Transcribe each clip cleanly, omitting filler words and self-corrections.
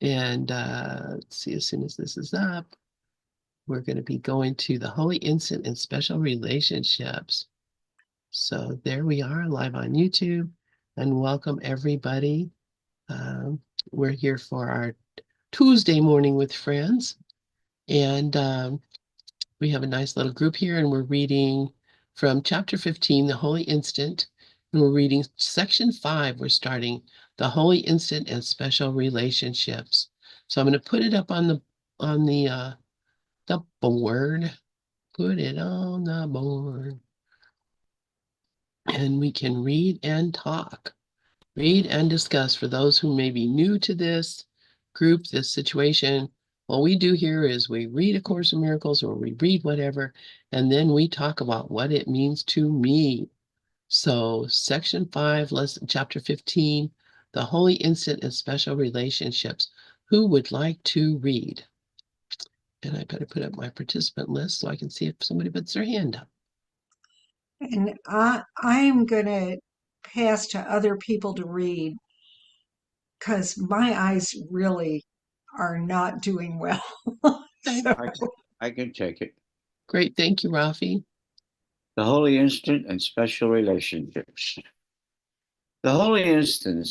And let's see, as soon as this is up, we're going to be going to the Holy Instant and Special Relationships. So there we are, live on YouTube, and welcome everybody. Um, we're here for our Tuesday morning with friends, and we have a nice little group here, and we're reading from chapter 15, the Holy Instant, and we're reading section 5. We're starting the Holy Instant and Special Relationships. So I'm going to put it up on the board. Put it on the board, and we can read and talk. Read and discuss for those who may be new to this group, this situation. What we do here is we read A Course in Miracles, or we read whatever, and then we talk about what it means to me. So section 5, chapter 15, the Holy Instant and Special Relationships. Who would like to read? And I better put up my participant list so I can see if somebody puts their hand up. And I'm going to pass to other people to read because my eyes really are not doing well. Okay, So, I can take it. great. Thank you, Rafi. The Holy Instant and Special Relationships. The Holy Instant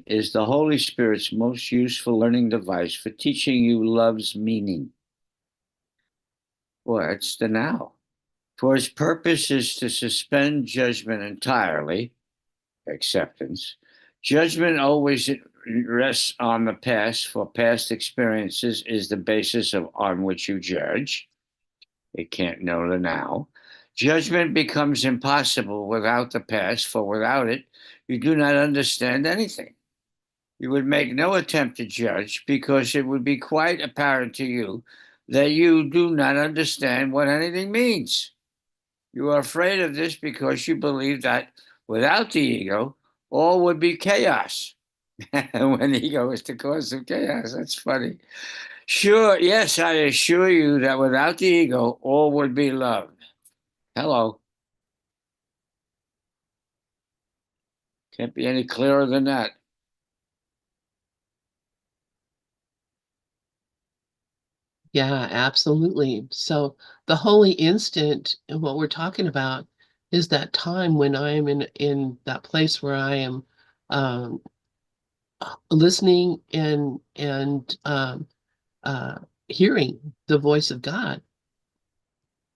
is the Holy Spirit's most useful learning device for teaching you love's meaning. Well, it's the now. For its purpose is to suspend judgment entirely, acceptance. Judgment always rests on the past, for past experiences is the basis on which you judge. It can't know the now. Judgment becomes impossible without the past, for without it, you do not understand anything. You would make no attempt to judge because it would be quite apparent to you that you do not understand what anything means. You are afraid of this because you believe that without the ego, all would be chaos. When the ego is the cause of chaos, that's funny. Sure, yes, I assure you that without the ego, all would be love. Hello. Can't be any clearer than that. Yeah, absolutely. So the Holy Instant, and what we're talking about is that time when I am in that place where I am um, listening and hearing the voice of God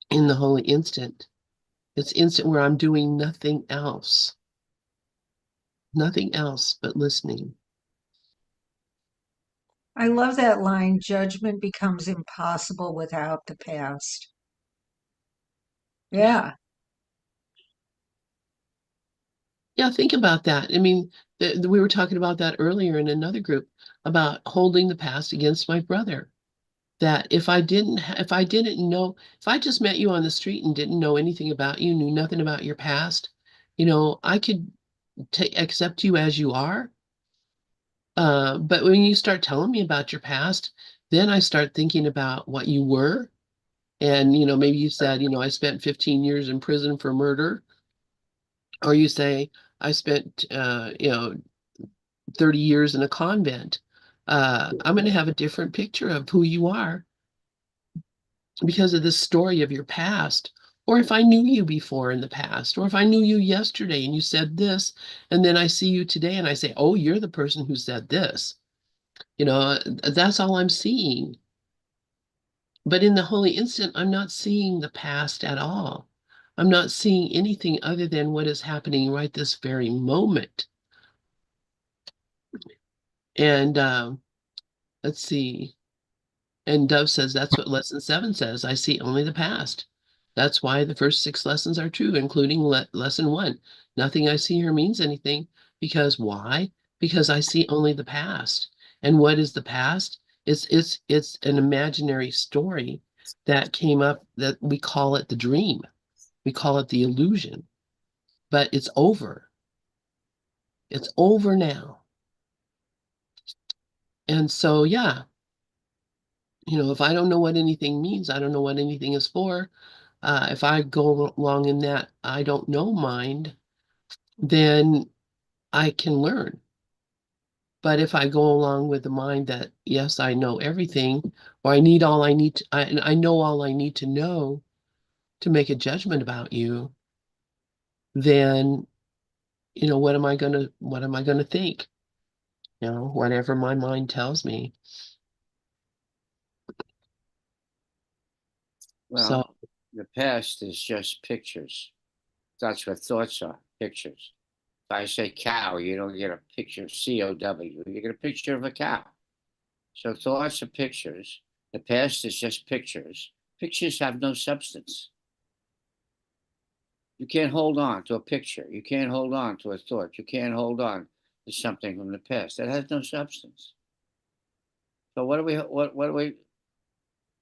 in the Holy Instant. It's instant where I'm doing nothing else but listening. I love that line, judgment becomes impossible without the past. Yeah. Yeah, think about that. I mean, we were talking about that earlier in another group about holding the past against my brother. That if I didn't know, if I just met you on the street and didn't know anything about you, knew nothing about your past, I could accept you as you are. But when you start telling me about your past, then I start thinking about what you were. And, maybe you said, I spent 15 years in prison for murder. Or you say, I spent, 30 years in a convent. I'm going to have a different picture of who you are because of the story of your past. Or if I knew you before in the past, or if I knew you yesterday and you said this, and then I see you today and I say, oh, you're the person who said this. That's all I'm seeing. But in the Holy Instant, I'm not seeing the past at all. I'm not seeing anything other than what is happening right this very moment. And let's see. And Dove says that's what lesson 7 says. I see only the past. That's why the first 6 lessons are true, including lesson 1. Nothing I see here means anything. Because why? Because I see only the past. And what is the past? It's an imaginary story that came up, that we call it the dream. We call it the illusion. But it's over. It's over now. And so, yeah, if I don't know what anything means, I don't know what anything is for. If I go along in that I don't know mind, then I can learn. But if I go along with the mind that, yes, I know everything, or I need all I need to, I know all I need to know to make a judgment about you, then, what am I gonna think? Whatever my mind tells me. So, Well, the past is just pictures. That's what thoughts are, pictures. If I say cow, you don't get a picture, COW, you get a picture of a cow. So thoughts are pictures. The past is just pictures. Pictures have no substance. You can't hold on to a picture. You can't hold on to a thought. You can't hold on to something from the past. That has no substance. So what are we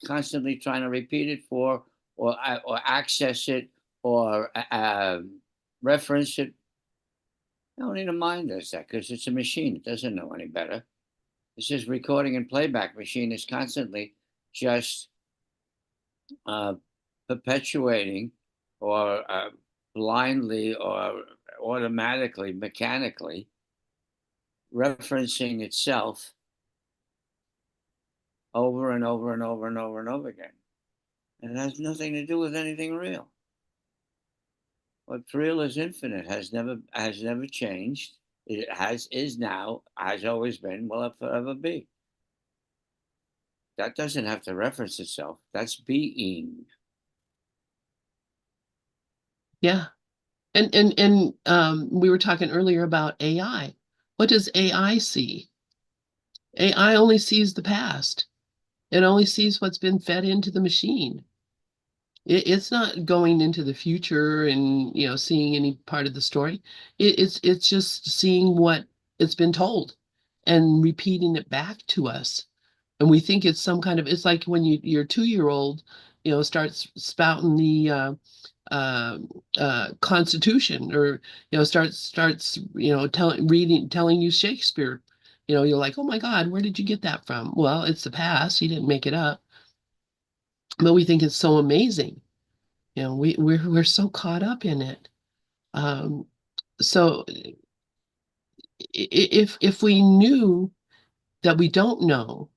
constantly trying to repeat it for, or access it, or reference it? Only the mind does that because it's a machine. It doesn't know any better. It's just recording and playback machine is constantly just uh, perpetuating or blindly or automatically, mechanically referencing itself over and over and over and over and over again. And it has nothing to do with anything real. What's real is infinite, has never changed. It is now, has always been, will forever be. That doesn't have to reference itself. That's being. yeah. And we were talking earlier about AI. What does AI see? AI only sees the past. It only sees what's been fed into the machine. It's not going into the future and seeing any part of the story. It's just seeing what it's been told and repeating it back to us. And we think it's some kind of, it's like when your 2-year-old starts spouting the uh, Constitution, or starts telling you Shakespeare. You're like, oh my God, where did you get that from? Well, it's the past. He didn't make it up. But we think it's so amazing. We're so caught up in it. Um, so if we knew that we don't know,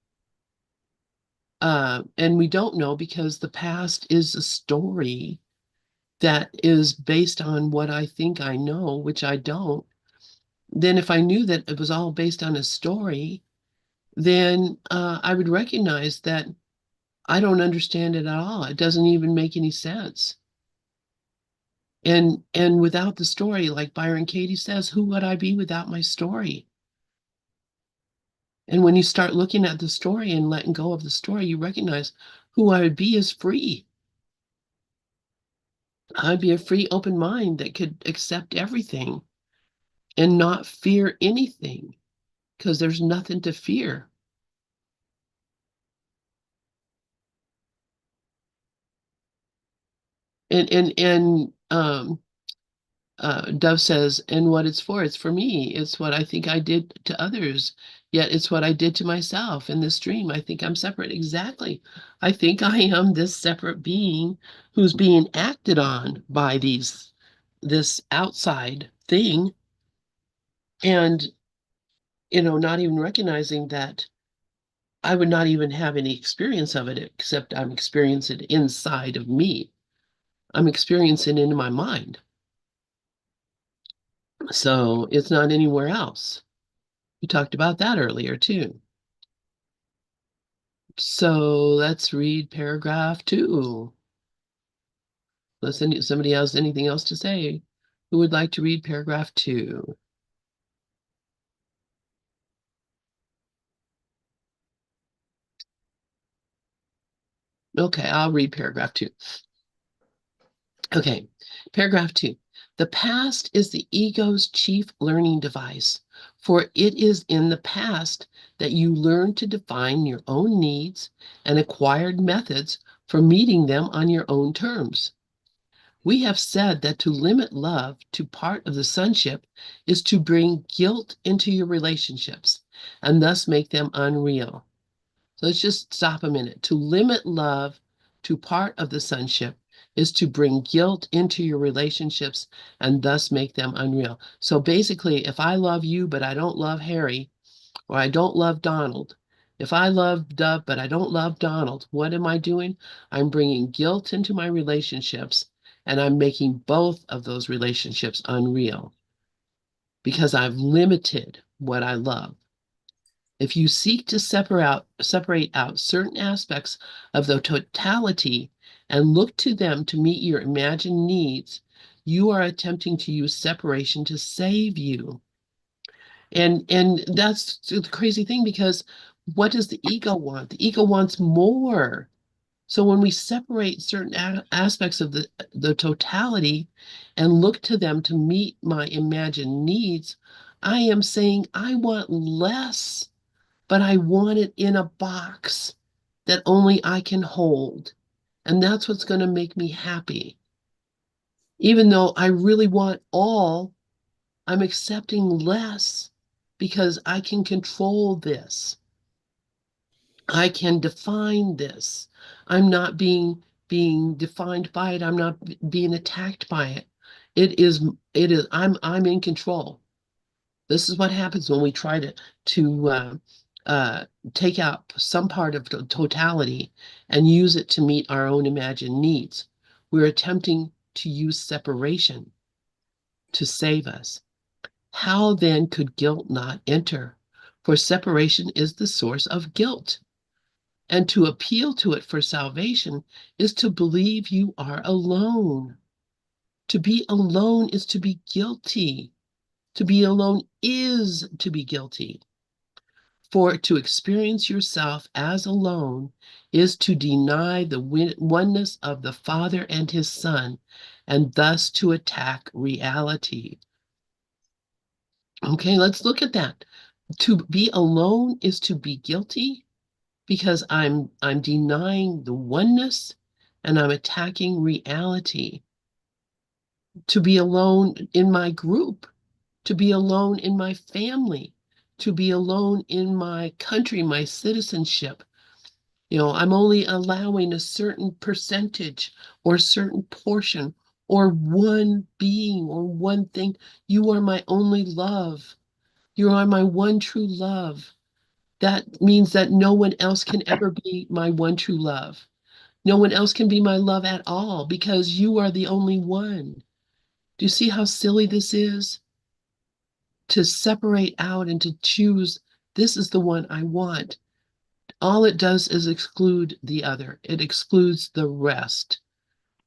and we don't know because the past is a story that is based on what I think I know, which I don't, then if I knew that it was all based on a story, then I would recognize that I don't understand it at all. It doesn't even make any sense. And without the story, like Byron Katie says, who would I be without my story? And when you start looking at the story and letting go of the story, you recognize who I would be is free. I'd be a free, open mind that could accept everything and not fear anything because there's nothing to fear. And Dove says, and what it's for me. It's what I think I did to others, yet it's what I did to myself. In this dream, I think I'm separate. Exactly. I think I am this separate being who's being acted on by this outside thing, and not even recognizing that I would not even have any experience of it except I'm experiencing it inside of me. I'm experiencing it in my mind. So it's not anywhere else. We talked about that earlier too. So let's read paragraph 2. Unless somebody has anything else to say, who would like to read paragraph 2? Okay, I'll read paragraph 2. Okay, paragraph 2. The past is the ego's chief learning device, for it is in the past that you learn to define your own needs and acquired methods for meeting them on your own terms. We have said that to limit love to part of the sonship is to bring guilt into your relationships and thus make them unreal. So let's just stop a minute. To limit love to part of the sonship is to bring guilt into your relationships and thus make them unreal. So basically, if I love you, but I don't love Harry, or I don't love Donald. If I love Dove, but I don't love Donald, what am I doing? I'm bringing guilt into my relationships, and I'm making both of those relationships unreal because I've limited what I love. If you seek to separate out certain aspects of the totality and look to them to meet your imagined needs, you are attempting to use separation to save you. And that's the crazy thing, because what does the ego want? The ego wants more. So when we separate certain aspects of the totality and look to them to meet my imagined needs, I am saying I want less, but I want it in a box that only I can hold. And that's what's going to make me happy. Even though I really want all, I'm accepting less because I can control this. I can define this. I'm not being defined by it. I'm not being attacked by it. I'm in control. This is what happens when we try to uh, take out some part of the totality and use it to meet our own imagined needs. We're attempting to use separation to save us. How then could guilt not enter? For separation is the source of guilt. And to appeal to it for salvation is to believe you are alone. To be alone is to be guilty. To be alone is to be guilty. For to experience yourself as alone is to deny the oneness of the Father and his Son, and thus to attack reality. Okay, let's look at that. To be alone is to be guilty because I'm denying the oneness and I'm attacking reality. To be alone in my group, to be alone in my family, to be alone in my country, my citizenship. I'm only allowing a certain percentage or certain portion or one being or one thing. You are my only love. You are my one true love. That means that no one else can ever be my one true love. No one else can be my love at all because you are the only one. Do you see how silly this is? To separate out and to choose, this is the one I want. All it does is exclude the other. It excludes the rest.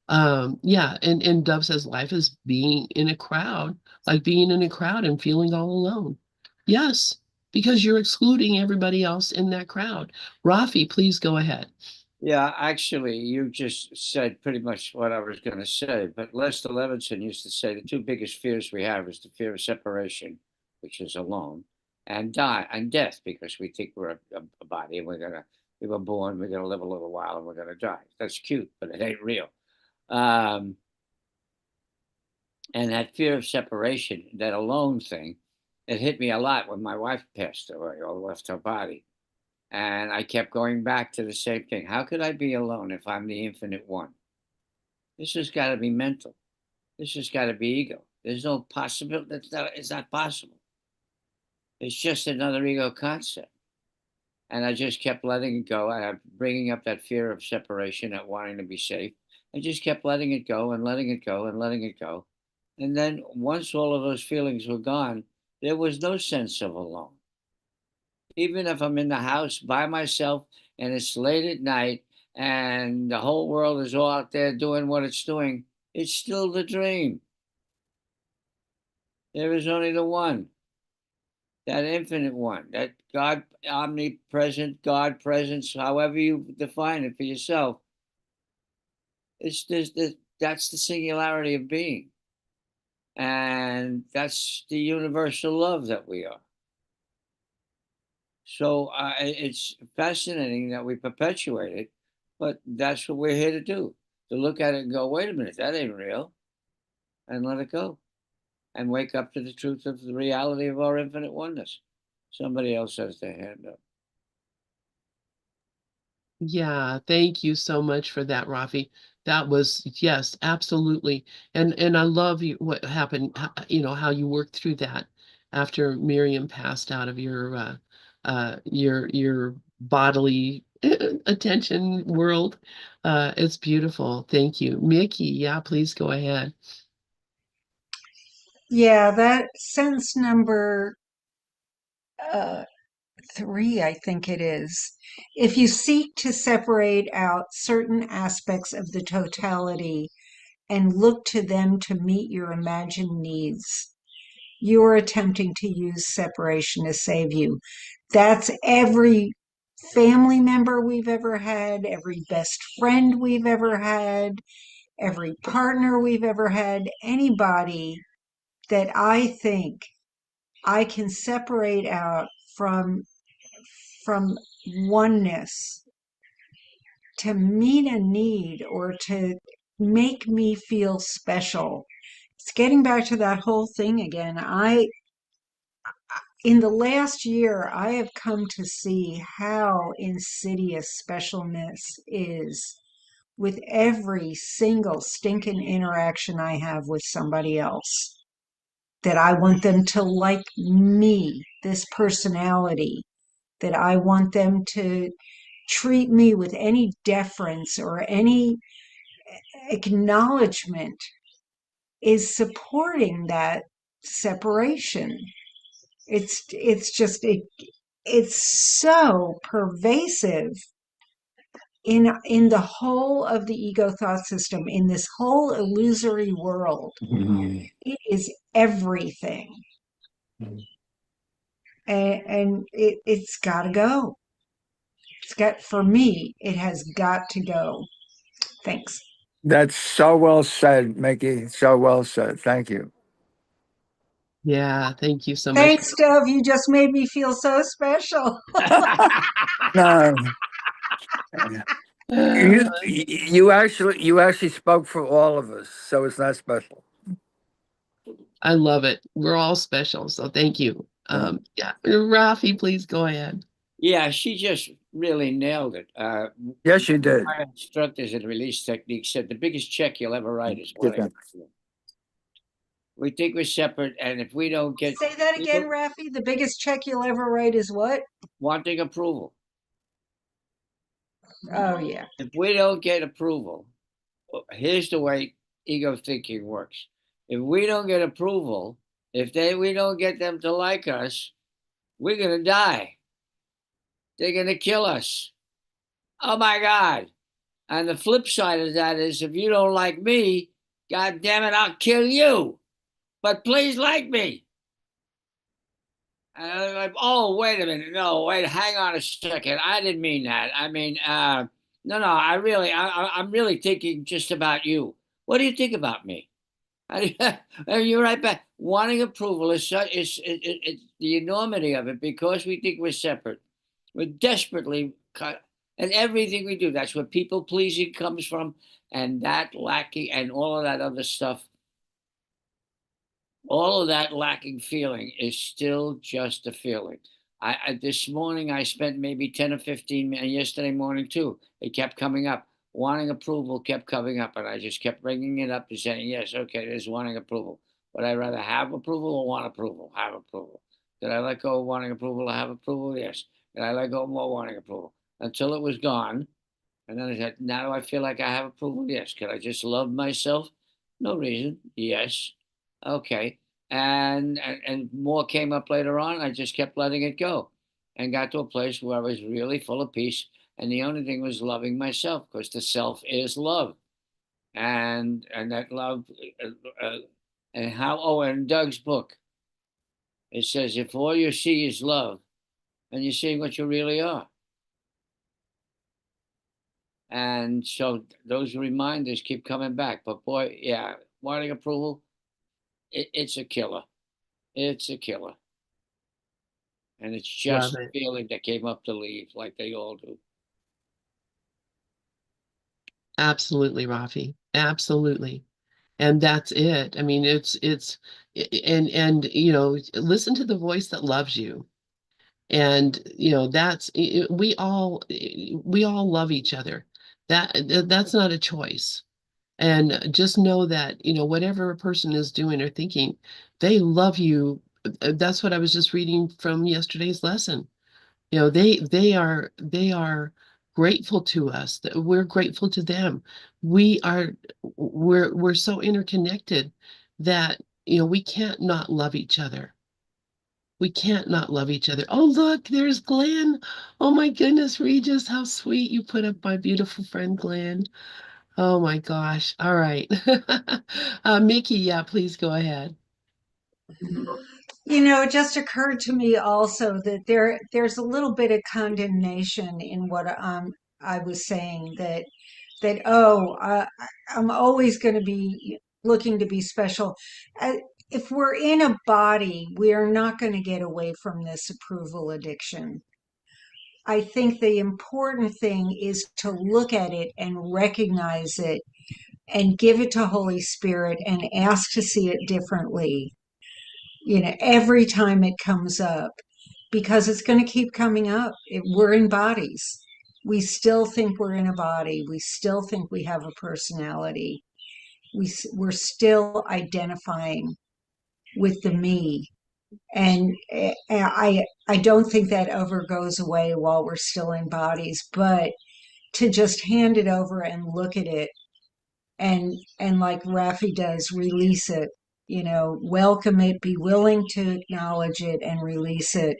Yeah, and Dove says life is being in a crowd, like being in a crowd and feeling all alone. Yes, because you're excluding everybody else in that crowd. Rafi, please go ahead. Yeah, actually, you just said pretty much what I was going to say. But Lester Levinson used to say the two biggest fears we have is the fear of separation, which is alone, and death, because we think we're a body and we were born, we're gonna live a little while, and we're gonna die. That's cute, but it ain't real. Um, and that fear of separation, that alone thing, it hit me a lot when my wife passed away or left her body. And I kept going back to the same thing. How could I be alone if I'm the infinite one? This has got to be mental. This has got to be ego. There's no possibility. It's not possible. It's just another ego concept. And I just kept letting it go. And I'm bringing up that fear of separation, that wanting to be safe. I just kept letting it go and letting it go and letting it go. And then once all of those feelings were gone, there was no sense of alone. Even if I'm in the house by myself and it's late at night and the whole world is all out there doing what it's doing, it's still the dream. There is only the one, that infinite one, that God, omnipresent, God presence, however you define it for yourself. That's the singularity of being. And that's the universal love that we are. So it's fascinating that we perpetuate it, but that's what we're here to do, to look at it and go, wait a minute, that ain't real, and let it go, and wake up to the truth of the reality of our infinite oneness. Somebody else has their hand up. Yeah, thank you so much for that, Rafi. That was, yes, absolutely. And I love what happened, how you worked through that after Miriam passed out of your your bodily attention world. It's beautiful. Thank you. Mickey, yeah, please go ahead. Yeah, that sentence number uh, 3, I think it is. If you seek to separate out certain aspects of the totality and look to them to meet your imagined needs, you are attempting to use separation to save you. That's every family member we've ever had, every best friend we've ever had, every partner we've ever had, anybody that I think I can separate out from oneness to meet a need or to make me feel special. It's getting back to that whole thing again. In the last year, I have come to see how insidious specialness is with every single stinking interaction I have with somebody else. That I want them to like me, this personality, that I want them to treat me with any deference or any acknowledgement is supporting that separation. It's so pervasive in the whole of the ego thought system, in this whole illusory world. It is everything. And it's got to go. For me, it has got to go. Thanks. That's so well said, Mickey. So well said. Thank you. Yeah, thank you so much. Thanks, Dove. You just made me feel so special. No, you actually spoke for all of us, so it's not special. I love it. We're all special, so thank you. Yeah, Rafi, please go ahead. Yeah, she just really nailed it. Yes, you did. My instructors in release technique said the biggest check you'll ever write is Good wanting approval. We think we're separate, and if we don't get Say that again, Rafi. The biggest check you'll ever write is what? wanting approval, Oh, yeah. if we don't get approval, here's the way ego thinking works. If we don't get approval, we don't get them to like us, we're gonna die. They're gonna kill us. Oh my God. And the flip side of that is if you don't like me, God damn it, I'll kill you. But please like me. And I'm like, oh, wait a minute. No, wait, hang on a second. I didn't mean that. I mean, no, I'm really thinking just about you. What do you think about me? You're right back. Wanting approval is such, it's the enormity of it because we think we're separate. We're desperately cut. And everything we do, that's where people pleasing comes from, and that lacking, and all of that other stuff. All of that lacking feeling is still just a feeling. This morning I spent maybe 10 or 15 minutes, and yesterday morning too. It kept coming up. Wanting approval kept coming up, and I just kept bringing it up and saying, yes, okay, there's wanting approval. Would I rather have approval or want approval? Have approval. Did I let go of wanting approval or have approval? Yes. Did I let go of more wanting approval? Until it was gone. And then I said, now do I feel like I have approval? Yes. Could I just love myself? No reason. Yes. Okay. And more came up later on. I just kept letting it go and got to a place where I was really full of peace. And the only thing was loving myself because the self is love. And that love, and how, oh, in Doug's book, it says, if all you see is love, then you're seeing what you really are. And so those reminders keep coming back. But boy, yeah, wanting approval, it's a killer. It's a killer. And it's just Love a it. feeling that came up to leave, like they all do. Absolutely, Rafi. Absolutely. And that's it. I mean, and listen to the voice that loves you. And that's we all love each other. That's not a choice. And just know that, whatever a person is doing or thinking, they love you. That's what I was just reading from yesterday's lesson. You know, they are grateful to us, that we're grateful to them. We are we're so interconnected that, you know, we can't not love each other. We can't not love each other. Oh, look, there's Glenn. Oh my goodness, Regis, how sweet you put up my beautiful friend Glenn. Oh my gosh. All right. Mickey, yeah, please go ahead. It just occurred to me also that there's a little bit of condemnation in what I was saying, that I'm always going to be looking to be special. Uh, if we're in a body, we are not going to get away from this approval addiction. I think the important thing is to look at it and recognize it and give it to Holy Spirit and ask to see it differently, every time it comes up, because it's going to keep coming up. We're in bodies. We still think we're in a body. We still think we have a personality. We're still identifying with the me. And I don't think that ever goes away while we're still in bodies, but to just hand it over and look at it, and like Rafi does, release it, welcome it, be willing to acknowledge it and release it,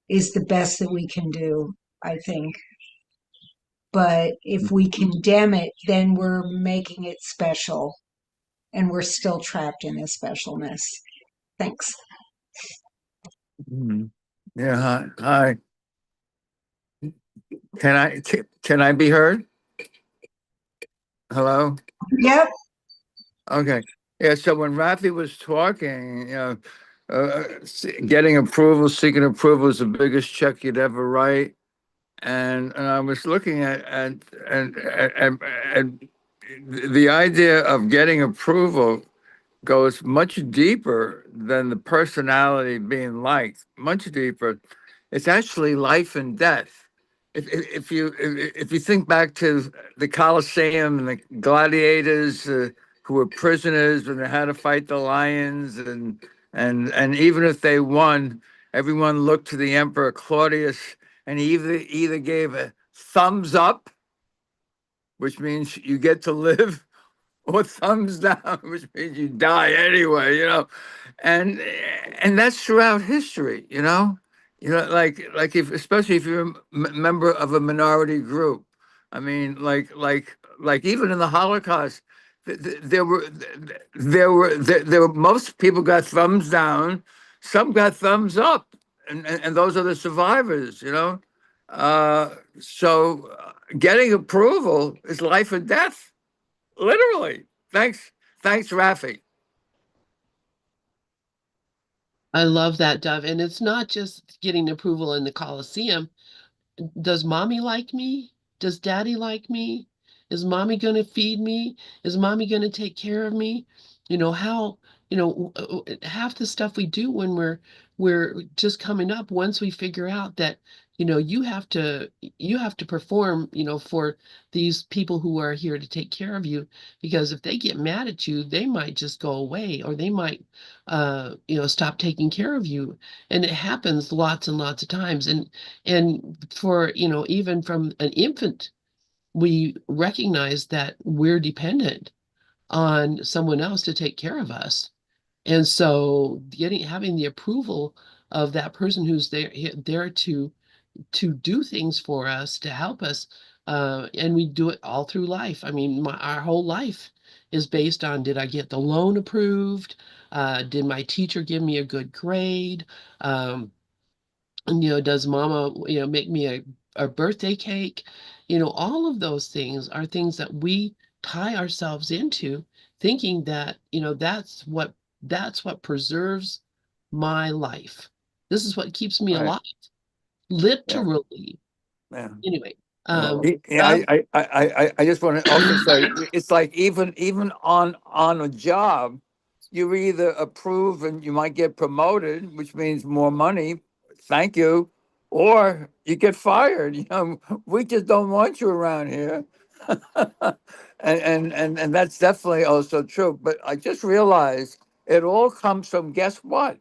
is the best that we can do, I think. But if we condemn it, then we're making it special, and we're still trapped in the specialness. Thanks. Mhm. Yeah, hi. Can I be heard? Hello? Yep. Okay. Yeah, so when Rafi was talking, getting approval, seeking approval is the biggest check you'd ever write. And I was looking at the idea of getting approval goes much deeper than the personality being liked, much deeper. It's actually life and death. If you think back to the Colosseum and the gladiators who were prisoners and they had to fight the lions, and even if they won, everyone looked to the Emperor Claudius, and he either gave a thumbs up, which means you get to live, or thumbs down, which means you die anyway, and and that's throughout history, like if especially if you're a member of a minority group. I mean, like even in the Holocaust, there were most people got thumbs down, some got thumbs up, and those are the survivors, so getting approval is life or death. Literally. Thanks, Rafi. I love that, Dove. And it's not just getting approval in the Coliseum. Does mommy like me? Does daddy like me? Is mommy going to feed me? Is mommy going to take care of me? You know, how, half the stuff we do when we're just coming up, once we figure out that, you have to perform, for these people who are here to take care of you, because if they get mad at you, they might just go away, or they might stop taking care of you. And it happens lots and lots of times. And for, even from an infant, we recognize that we're dependent on someone else to take care of us. And so having the approval of that person who's there to do things for us, to help us, and we do it all through life. I mean, our whole life is based on, did I get the loan approved? Did my teacher give me a good grade? And, does mama, make me a birthday cake? All of those things are things that we tie ourselves into, thinking that, that's what preserves my life. This is what keeps me Right. alive, Yeah. literally. Yeah. Anyway, Yeah, Dove, I just want to also say it's like even on a job, you either approve and you might get promoted, which means more money. Thank you. Or you get fired. We just don't want you around here. And that's definitely also true. But I just realized it all comes from, guess what?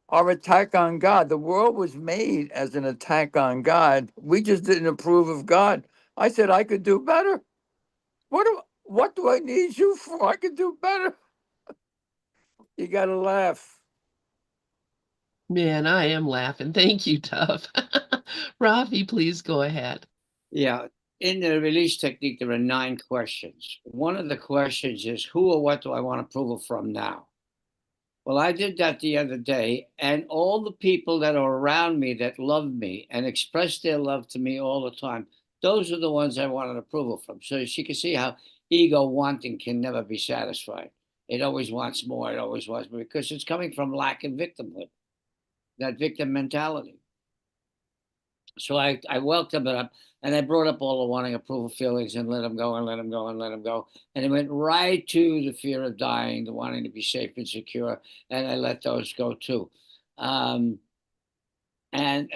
our attack on God. The world was made as an attack on God. We just didn't approve of God. I said I could do better. What do I need you for? I could do better. You gotta laugh. Man, I am laughing. Thank you, Tuff. Rafi, please go ahead. Yeah. In the release technique, there are 9 questions. One of the questions is, who or what do I want approval from now? Well, I did that the other day, and all the people that are around me that love me and express their love to me all the time, those are the ones I wanted approval from. So you can see how ego wanting can never be satisfied. It always wants more, it always wants more, because it's coming from lack and victimhood, that victim mentality. So I welcomed it up, and I brought up all the wanting approval feelings and let them go and let them go and let them go. And it went right to the fear of dying, the wanting to be safe and secure. And I let those go too. Um, and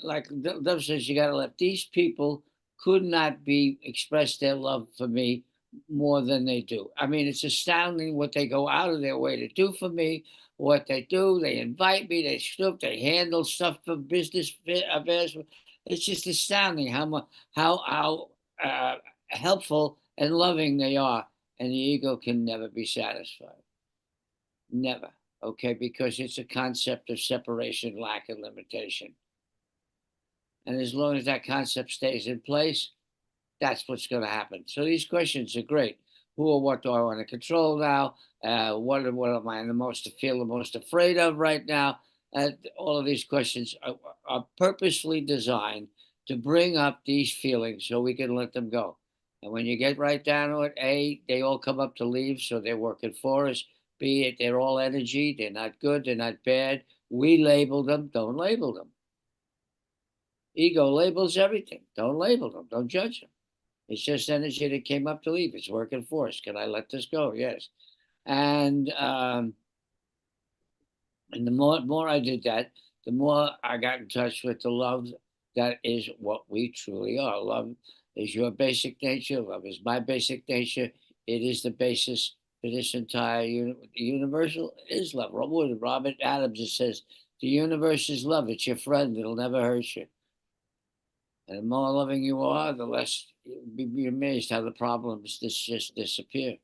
like Dove says, you got to let these people could not be express their love for me more than they do. I mean, it's astounding what they go out of their way to do for me. What they do, they invite me, they snoop, they handle stuff for business affairs. It's just astounding how much how helpful and loving they are, and the ego can never be satisfied. Never. Okay, because it's a concept of separation, lack, and limitation. And as long as that concept stays in place, that's what's going to happen. So these questions are great. Who or what do I want to control now? What am I feel the most afraid of right now? All of these questions are purposefully designed to bring up these feelings so we can let them go. And when you get right down to it, A, they all come up to leave, so they're working for us. B, they're all energy. They're not good. They're not bad. We label them. Don't label them. Ego labels everything. Don't label them. Don't judge them. It's just energy that came up to leave. It's working for us. Can I let this go? Yes. And and the more I did that, the more I got in touch with the love that is what we truly are. Love is your basic nature. Love is my basic nature. It is the basis for this entire the universal is love. Robert Adams just says the universe is love. It's your friend. It'll never hurt you. And the more loving you are, the less you'll be amazed how the problems just disappear.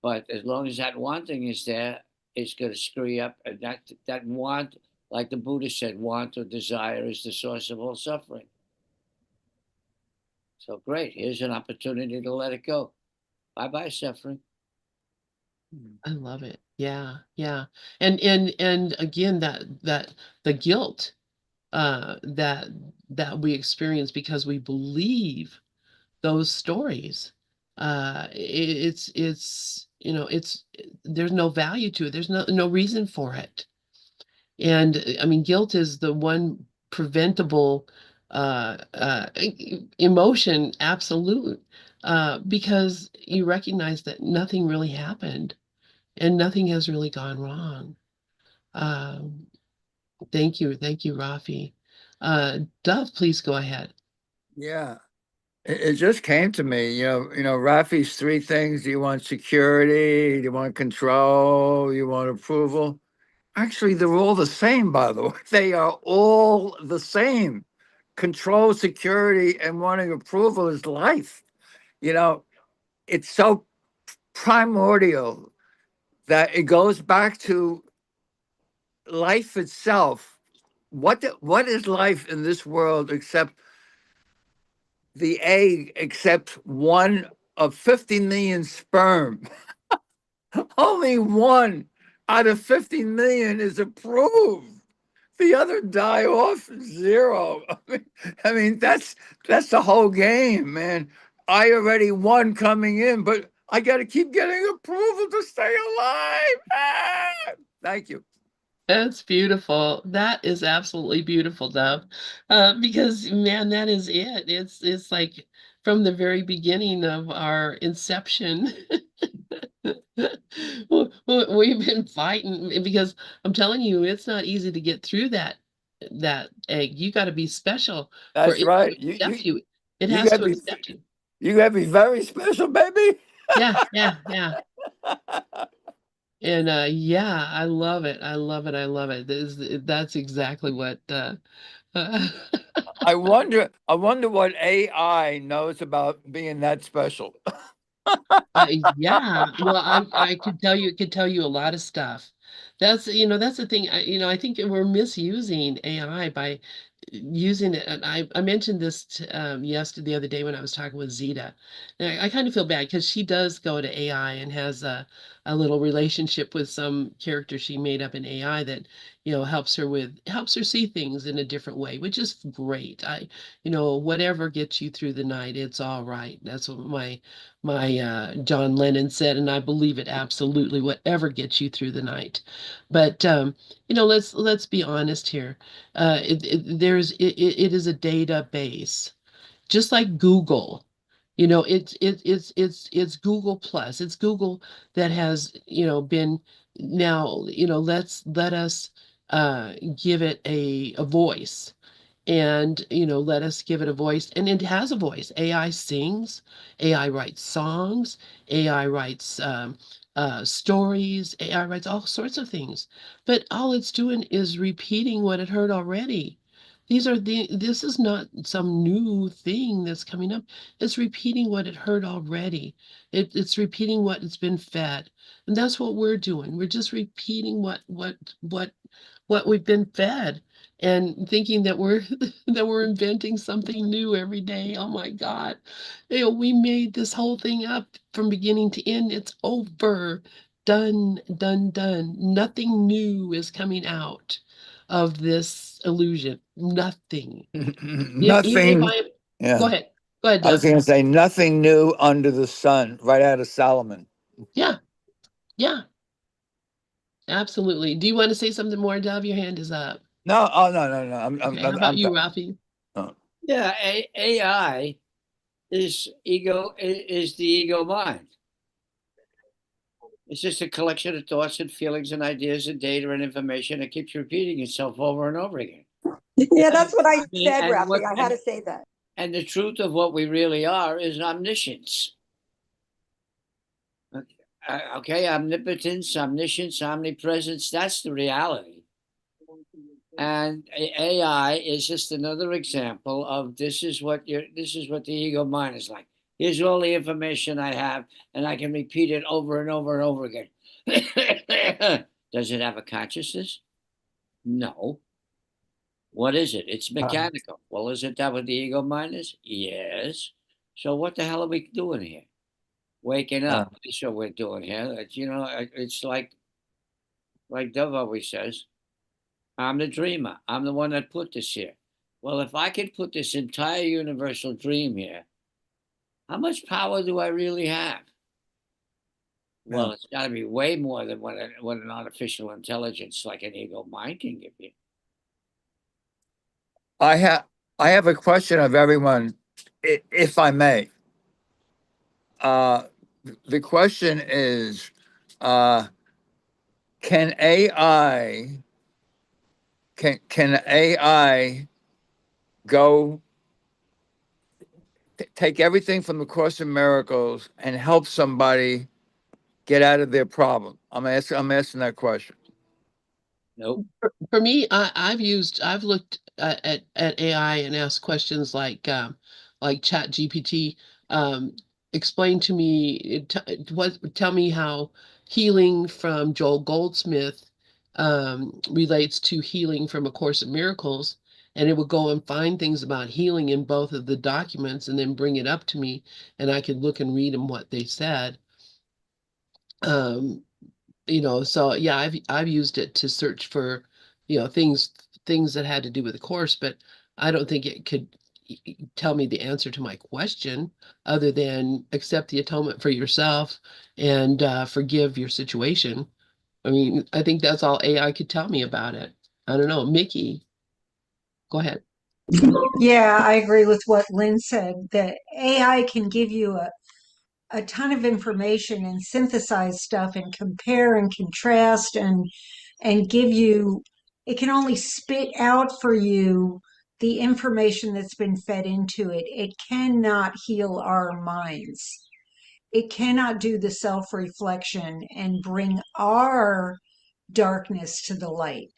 But as long as that wanting is there, it's going to screw you up. And that want, like the Buddha said, want or desire is the source of all suffering. So great. Here's an opportunity to let it go. Bye bye, suffering. I love it. Yeah, yeah. And again, that the guilt that we experience because we believe those stories, it's it's there's no value to it. There's no reason for it. And I mean, guilt is the one preventable emotion, absolute, because you recognize that nothing really happened and nothing has really gone wrong. Um, thank you, Rafi. Dove, please go ahead. Yeah. It just came to me, Rafi's 3 things. You want security, you want control, you want approval. Actually, they're all the same, by the way. They are all the same. Control, security, and wanting approval is life. You know, it's so primordial that it goes back to life itself. What is life in this world except the egg, except one of 50 million sperm? Only one out of 50 million is approved. The other die off 0. I mean that's the whole game, man. I already won coming in, but I got to keep getting approval to stay alive. Thank you. That's beautiful. That is absolutely beautiful, Dove. Because man, that is it. It's like from the very beginning of our inception. We've been fighting because I'm telling you, it's not easy to get through that egg. You got to be special for That's it to right. accept you. It You has got to to be accept you. you got to be very special, baby. Yeah, yeah, yeah. And yeah, I love it. I love it. I love it. That's exactly what uh, I wonder what AI knows about being that special. yeah, well, I could tell you, it could tell you a lot of stuff. That's the thing. I think that we're misusing AI by using it. And I mentioned this yesterday, the other day when I was talking with Zeta. And I kind of feel bad because she does go to AI and has a little relationship with some character she made up in AI that, helps her see things in a different way, which is great. Whatever gets you through the night, it's all right. That's what my John Lennon said, and I believe it absolutely. Whatever gets you through the night, but let's be honest here. It is a database, just like Google. It's Google Plus. It's Google that has been now. Let us give it a voice, and let us give it a voice, and it has a voice. AI sings, AI writes songs, AI writes stories, AI writes all sorts of things, but all it's doing is repeating what it heard already. This is not some new thing that's coming up. It's repeating what it heard already. It's repeating what it's been fed, and that's what we're doing. We're just repeating what we've been fed, and thinking that we're that we're inventing something new every day. Oh my God. We made this whole thing up from beginning to end. It's over. Done, done, done. Nothing new is coming out of this illusion. Nothing. Even if Nothing. I go Yeah. ahead. Go ahead, I was Deb. going to say nothing new under the sun, right out of Solomon. Yeah, yeah, absolutely. Do you want to say something more, Deb? Your hand is up. No, oh no, no, no. Okay, how about you, Done. Ralphie? Oh. Yeah, AI is the ego mind. It's just a collection of thoughts and feelings and ideas and data and information that keeps repeating itself over and over again. Yeah, that's what I mean, said, and what Rafi. I had to say that. and the truth of what we really are is omniscience. Okay, omnipotence, omniscience, omnipresence, that's the reality. And AI is just another example of this is what the ego mind is like. Here's all the information I have, and I can repeat it over and over and over again. Does it have a consciousness? No. What is it? It's mechanical. Well, isn't that what the ego mind is? Yes. So what the hell are we doing here? Waking Uh, up. That's what we're doing here. It's like Dove always says, I'm the dreamer. I'm the one that put this here. Well, if I could put this entire universal dream here, how much power do I really have? yeah. Well, it's got to be way more than what an artificial intelligence like an ego mind can give you. I have I have a question of everyone, if I may. Uh, the question is, uh, can AI can AI go take everything from the Course in Miracles and help somebody get out of their problem? I'm asking that question. Nope. For me, I've looked at AI and asked questions like Chat GPT. Explain to me, tell me how healing from Joel Goldsmith relates to healing from A Course in Miracles, and it would go and find things about healing in both of the documents, and then bring it up to me, and I could look and read them what they said. Um, so yeah, I've used it to search for things that had to do with the course, but I don't think it could tell me the answer to my question, other than accept the atonement for yourself and forgive your situation. I mean, I think that's all AI could tell me about it. I don't know. Mickey, go ahead. Yeah, I agree with what Lynn said, that AI can give you a ton of information and synthesize stuff and compare and contrast and give you, it can only spit out for you the information that's been fed into it. It cannot heal our minds. it cannot do the self-reflection and bring our darkness to the light.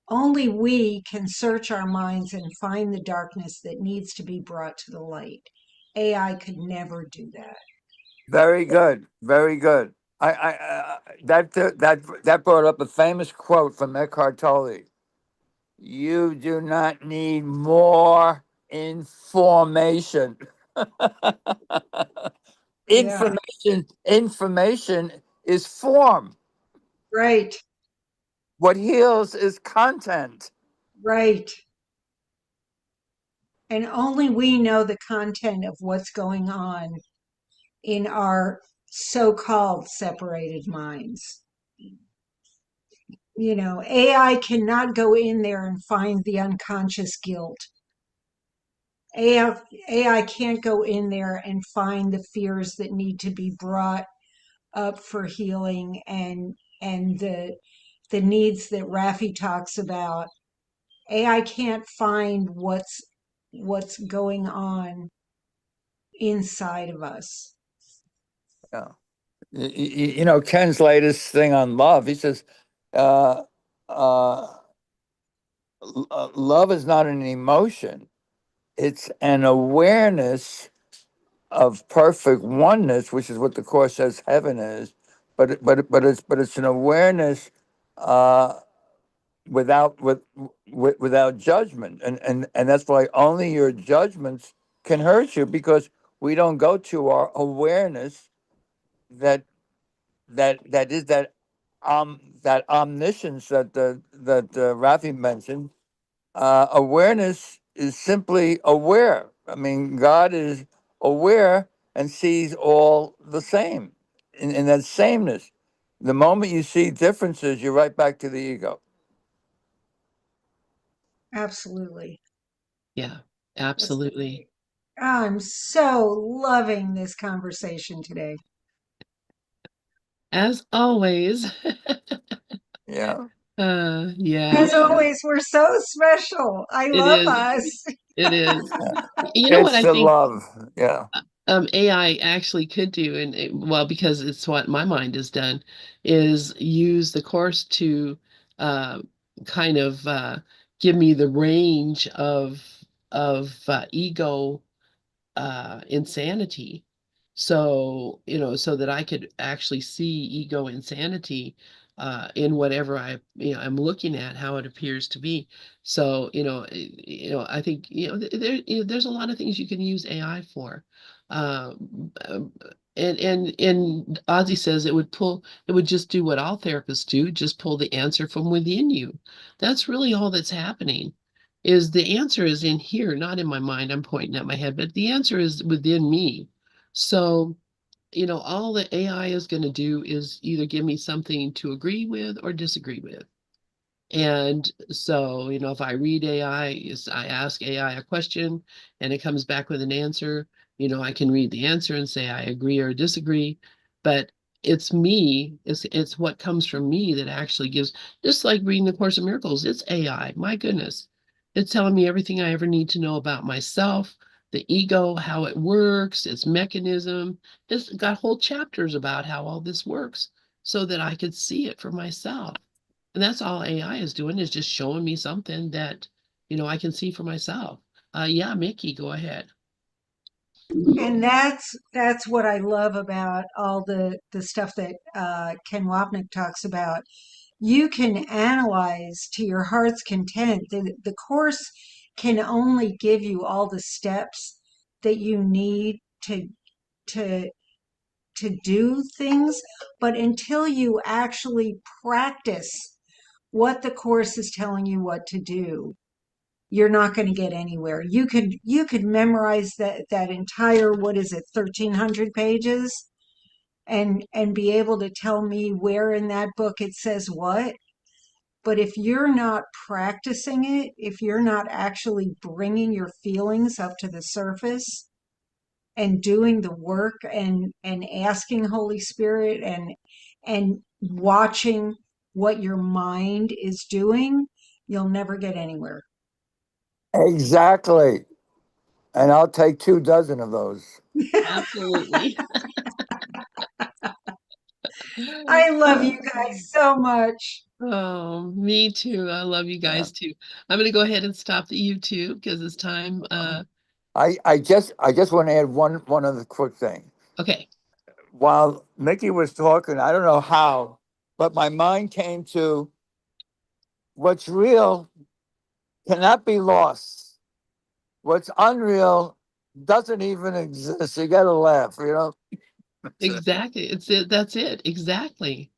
Only we can search our minds and find the darkness that needs to be brought to the light. AI could never do that. Very good. Very good. That brought up a famous quote from Eckhart Tolle. You do not need more information. Yeah, Information is form. right, What heals is content. right. And only we know the content of what's going on in our so-called separated minds. You know, AI cannot go in there and find the unconscious guilt. AI can't go in there and find the fears that need to be brought up for healing, and the needs that Rafi talks about. AI can't find what's going on inside of us. Yeah. You know, Ken's latest thing on love, he says, uh, uh, love is not an emotion, it's an awareness of perfect oneness, which is what the Course says heaven is. But it's an awareness uh, without judgment, and that's why only your judgments can hurt you, because we don't go to our awareness that is that omniscience that Rafi mentioned. Awareness is simply aware. I mean, God is aware and sees all the same in that sameness. The moment you see differences, you're right back to the ego. Absolutely. Yeah, That's, absolutely. I'm so loving this conversation today. As always. Yeah. Yeah, As always, we're so special. I it love is. us. It is. Yeah. You know what It's I the think love. Yeah. AI actually could do, and well, because it's what my mind has done, is use the course to uh, kind of give me the range of ego insanity. So, so that I could actually see ego insanity in whatever I'm looking at, how it appears to be. So, I think, there's a lot of things you can use AI for. Um, and Ozzy says it would just do what all therapists do, just pull the answer from within you. That's really all that's happening, is the answer is in here, not in my mind. I'm pointing at my head, but the answer is within me. So, all the AI is going to do is either give me something to agree with or disagree with. And so, if I read AI, I ask AI a question and it comes back with an answer, I can read the answer and say I agree or disagree. But it's me, it's what comes from me that actually gives, just like reading the Course in Miracles, it's AI. My goodness. It's telling me everything I ever need to know about myself, the ego, how it works, its mechanism. It's got whole chapters about how all this works so that I could see it for myself. And that's all AI is doing, is just showing me something that, I can see for myself. Yeah, Mickey, go ahead. And that's what I love about all the stuff that Ken Wapnick talks about. You can analyze to your heart's content. The course can only give you all the steps that you need to to do things, but until you actually practice what the course is telling you what to do, you're not going to get anywhere. You could memorize that entire, what is it, 1,300 pages, and be able to tell me where in that book it says what. But if you're not practicing it, if you're not actually bringing your feelings up to the surface and doing the work, and asking Holy Spirit, and watching what your mind is doing, you'll never get anywhere. Exactly. And I'll take 2 dozen of those. Absolutely. I love you guys so much. Oh, me too. I love you Yeah. guys too. I'm gonna go ahead and stop the YouTube because it's time. I just want to add one other quick thing. Okay. While Mickey was talking, I don't know how, but my mind came to what's real cannot be lost. What's unreal doesn't even exist. You got to laugh, you know? Exactly. It's it. That's it. Exactly.